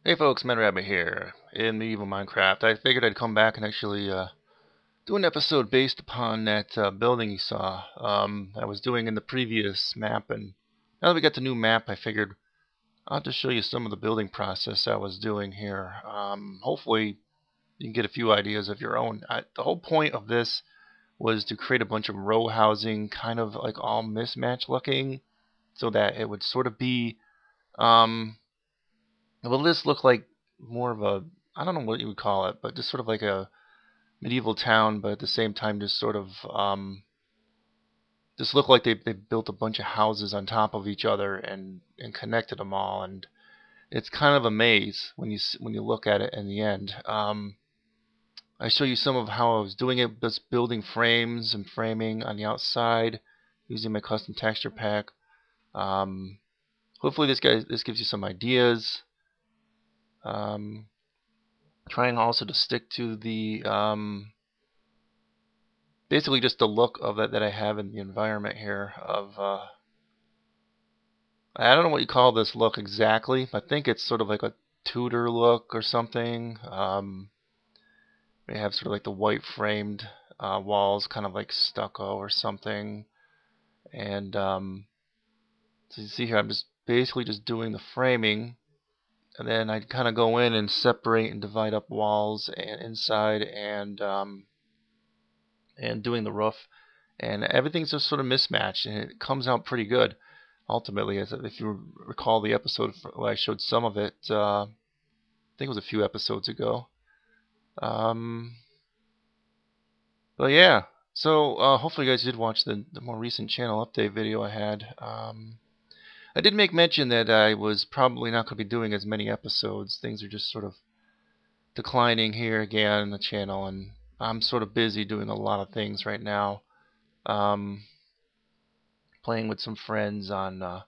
Hey folks, MedRabbit here in Medieval Minecraft. I figured I'd come back and actually do an episode based upon that building you saw I was doing in the previous map, and now that we got the new map, I figured I'll just show you some of the building process I was doing here. Hopefully you can get a few ideas of your own. The whole point of this was to create a bunch of row housing, kind of like all mismatch looking, so that it would sort of be will this look like more of a, I don't know what you would call it, but just sort of like a medieval town, but at the same time just sort of just look like they built a bunch of houses on top of each other and connected them all, and it's kind of a maze when you look at it in the end. I show you some of how I was doing it, just building frames and framing on the outside using my custom texture pack. Hopefully this gives you some ideas. Trying also to stick to the basically just the look of it that I have in the environment here of I don't know what you call this look exactly. I think it's sort of like a Tudor look or something. We have sort of like the white framed walls, kind of like stucco or something. And so you see here, I'm just basically just doing the framing, and then I kind of go in and separate and divide up walls and inside and doing the roof, and everything's just sort of mismatched, and it comes out pretty good ultimately. As if you recall the episode where I showed some of it, I think it was a few episodes ago. But yeah, so hopefully you guys did watch the more recent channel update video I had. I did make mention that I was probably not going to be doing as many episodes. Things are just sort of declining here again on the channel, and I'm sort of busy doing a lot of things right now. Playing with some friends on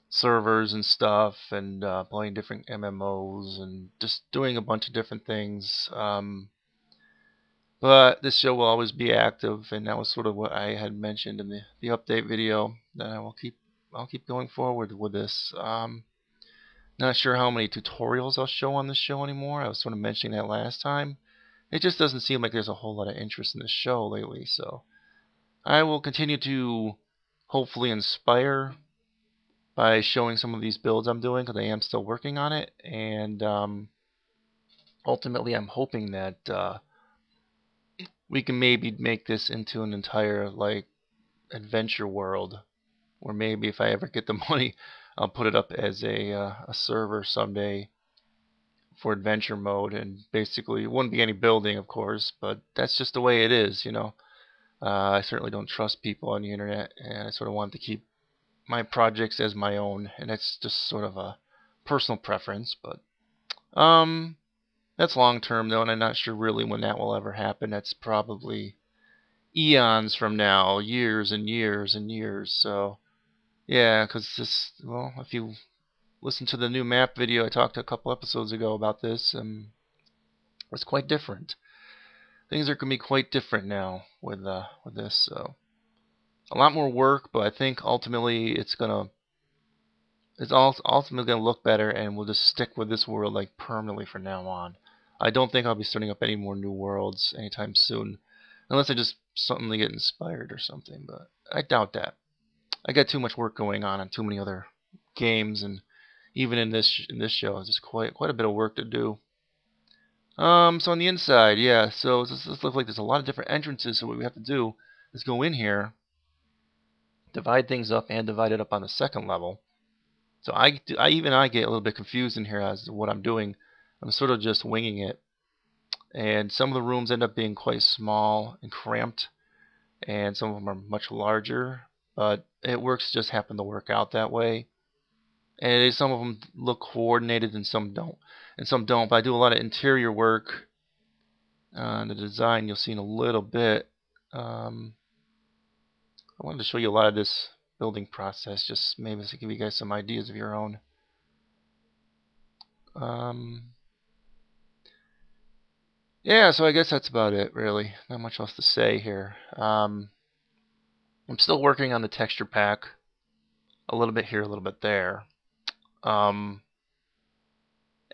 servers and stuff, and playing different MMOs, and just doing a bunch of different things. But this show will always be active, and that was sort of what I had mentioned in the update video, that I'll keep going forward with this. Not sure how many tutorials I'll show on this show anymore. I was sort of mentioning that last time. It just doesn't seem like there's a whole lot of interest in this show lately, so I will continue to hopefully inspire by showing some of these builds I'm doing, because I am still working on it, and ultimately I'm hoping that we can maybe make this into an entire like adventure world, where maybe if I ever get the money, I'll put it up as a server someday for adventure mode, and basically it wouldn't be any building, of course, but that's just the way it is, you know. I certainly don't trust people on the internet, and I sort of want to keep my projects as my own, and that's just sort of a personal preference. But that's long term though, and I'm not sure really when that will ever happen. That's probably eons from now, years and years and years. So yeah, because this, well, if you listen to the new map video I talked a couple episodes ago about this, it's quite different. Things are going to be quite different now with this. So a lot more work, but I think ultimately it's ultimately gonna look better, and we'll just stick with this world like permanently from now on. I don't think I'll be starting up any more new worlds anytime soon, unless I just suddenly get inspired or something. But I doubt that. I got too much work going on too many other games, and even in this show, it's just quite a bit of work to do. So on the inside, yeah. So this looks like there's a lot of different entrances. So what we have to do is go in here, divide things up, and divide it up on the second level. So I get a little bit confused in here as to what I'm doing. I'm sort of just winging it, and some of the rooms end up being quite small and cramped, and some of them are much larger. But it just happen to work out that way. And some of them look coordinated and some don't. But I do a lot of interior work on the design. You'll see in a little bit. I wanted to show you a lot of this building process, just maybe to give you guys some ideas of your own. Yeah, so I guess that's about it, really. Not much else to say here. I'm still working on the texture pack. A little bit here, a little bit there.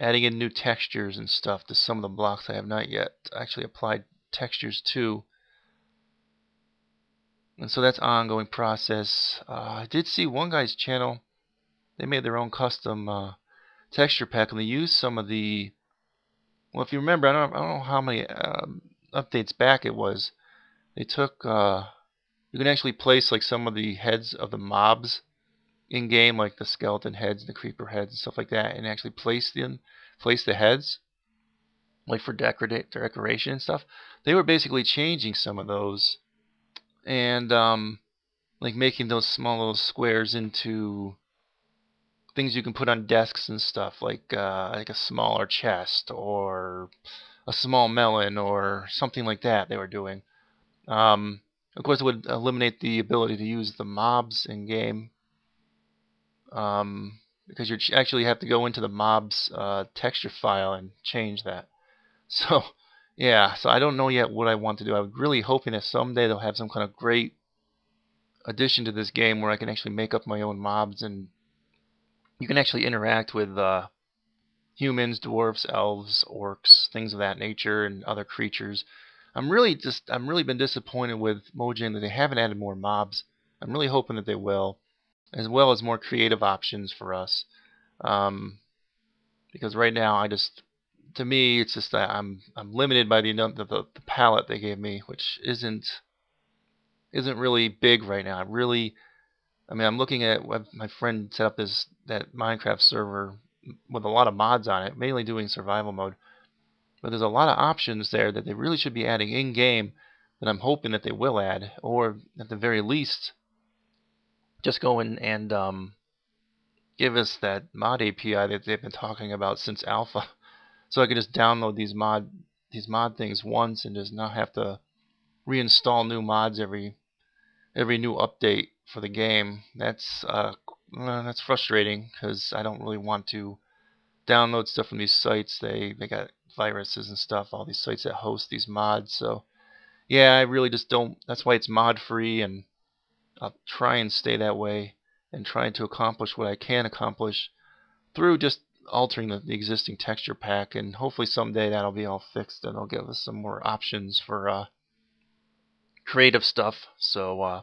adding in new textures and stuff to some of the blocks I have not yet actually applied textures to. And so that's an ongoing process. I did see one guy's channel. They made their own custom texture pack, and they used some of the... Well, if you remember, I don't know how many updates back it was. They took... you can actually place like some of the heads of the mobs in game, like the skeleton heads, the creeper heads, and stuff like that, and actually place the heads, like for decoration and stuff. They were basically changing some of those, and like making those small little squares into things you can put on desks and stuff, like a smaller chest or a small melon or something like that. They were doing. Of course, it would eliminate the ability to use the mobs in game. Because you actually have to go into the mob's texture file and change that. So, yeah, so I don't know yet what I want to do. I'm really hoping that someday they'll have some kind of great addition to this game where I can actually make up my own mobs and you can actually interact with humans, dwarves, elves, orcs, things of that nature, and other creatures. I'm really been disappointed with Mojang that they haven't added more mobs. I'm really hoping that they will, as well as more creative options for us. Because right now, to me, it's just that I'm limited by the palette they gave me, which isn't really big right now. I'm looking at my friend set up that Minecraft server with a lot of mods on it, mainly doing survival mode. But there's a lot of options there that they really should be adding in game that I'm hoping that they will add, or at the very least, just go in and give us that mod API that they've been talking about since alpha, so I could just download these mod things once and just not have to reinstall new mods every new update for the game. That's frustrating because I don't really want to download stuff from these sites. They got viruses and stuff, all these sites that host these mods. So yeah, I really just don't. That's why it's mod free, and I'll try and stay that way and trying to accomplish what I can accomplish through just altering the existing texture pack, and hopefully someday that'll be all fixed and they'll give us some more options for creative stuff. So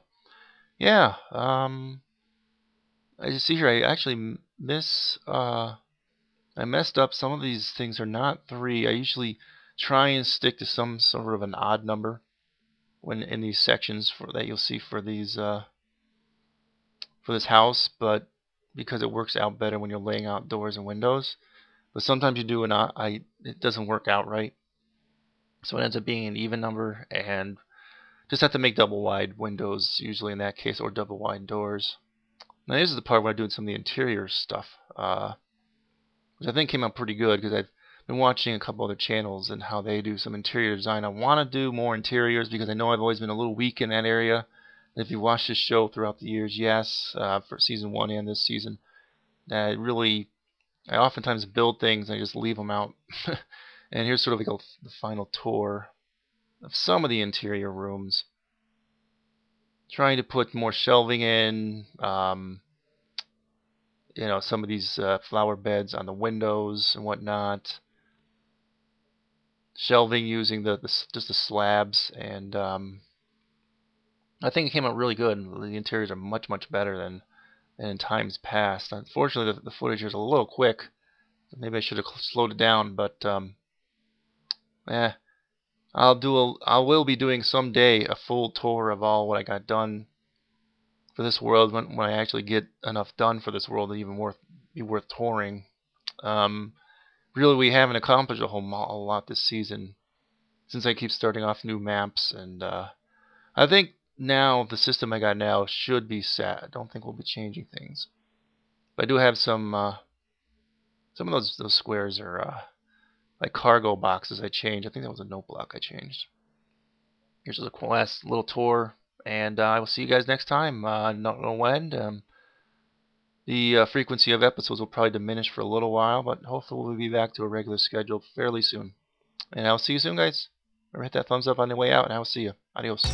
yeah, as you see here, I actually I messed up. Some of these things are not 3. I usually try and stick to some sort of an odd number when in these sections that you'll see for these for this house, but because it works out better when you're laying out doors and windows. But sometimes you do it doesn't work out right, so it ends up being an even number, and just have to make double wide windows usually in that case, or double wide doors. Now this is the part where I'm doing some of the interior stuff, which I think came out pretty good because I've been watching a couple other channels and how they do some interior design. I want to do more interiors because I know I've always been a little weak in that area. If you watch this show throughout the years, yes, for season 1 and this season, I oftentimes build things and I just leave them out. And here's sort of like the final tour of some of the interior rooms. Trying to put more shelving in, some of these flower beds on the windows and whatnot. Shelving using just the slabs, and I think it came out really good. The interiors are much better than in times past. Unfortunately, the footage is a little quick. Maybe I should have slowed it down, but I will be doing someday a full tour of all what I got done for this world when I actually get enough done for this world to even be worth touring. Really, we haven't accomplished a lot this season since I keep starting off new maps, and I think now the system I got now should be set. I don't think we'll be changing things, but I do have some of those squares are like cargo boxes I changed. I think that was a note block I changed. Here's a last little tour, and I will see you guys next time. Not know when. The frequency of episodes will probably diminish for a little while, but hopefully we'll be back to a regular schedule fairly soon. And I'll see you soon, guys. Remember, hit that thumbs up on the way out, and I will see you. Adios.